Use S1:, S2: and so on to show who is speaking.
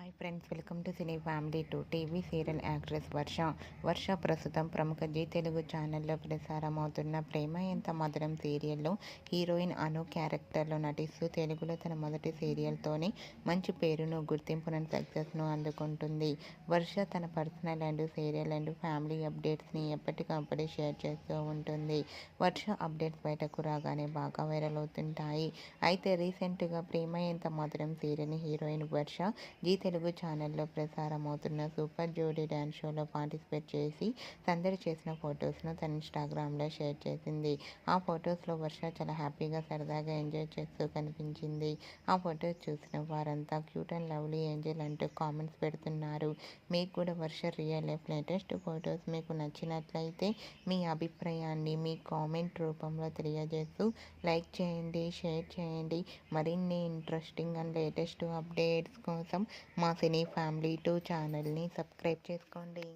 S1: Hi friends, welcome to cine family 2. TV serial actress Varsha ప్రస్తుతం ప్రముఖ G Telugu ఛానల్లో ప్రసారమవుతున్న ప్రేమ ఎంత మధురం సీరియల్లో హీరోయిన్ అను క్యారెక్టర్లో నటిస్తూ తెలుగులో తన మొదటి సీరియల్తోనే మంచి పేరును, గుర్తింపును, సక్సెస్ను అందుకుంటుంది. వర్ష తన personal and serial and family అప్డేట్స్ని ఎప్పటికప్పుడు షేర్ చేస్తూ ఉంటుంది. వర్ష అప్డేట్స్ బయటకు రాగానే బాగా వైరల్ అవుతుంటాయి. అయితే రీసెంట్గా ప్రేమ ఎంత మధురం సీరియల్ హీరోయిన్ వర్ష జీ తెలుగు ఛానల్లో ప్రసారమవుతున్న సూపర్ జోడీ డ్యాన్స్ షోలో పార్టిసిపేట్ చేసి సందడి చేసిన ఫొటోస్ను తన ఇన్స్టాగ్రామ్లో షేర్ చేసింది. ఆ ఫొటోస్లో వర్ష చాలా హ్యాపీగా, సరదాగా ఎంజాయ్ చేస్తూ కనిపించింది. ఆ ఫొటోస్ చూసిన వారంతా క్యూట్ అండ్ లవ్లీ ఏంజల్ అంటూ కామెంట్స్ పెడుతున్నారు. మీకు కూడా వర్ష రియల్ లైఫ్ లేటెస్ట్ ఫొటోస్ మీకు నచ్చినట్లయితే మీ అభిప్రాయాన్ని మీ కామెంట్ రూపంలో తెలియజేస్తూ లైక్ చేయండి, షేర్ చేయండి. మరిన్ని ఇంట్రెస్టింగ్ అండ్ లేటెస్ట్ అప్డేట్స్ కోసం మా సినీ ఫ్యామిలీ 2 ఛానల్ని సబ్స్క్రైబ్ చేసుకోండి.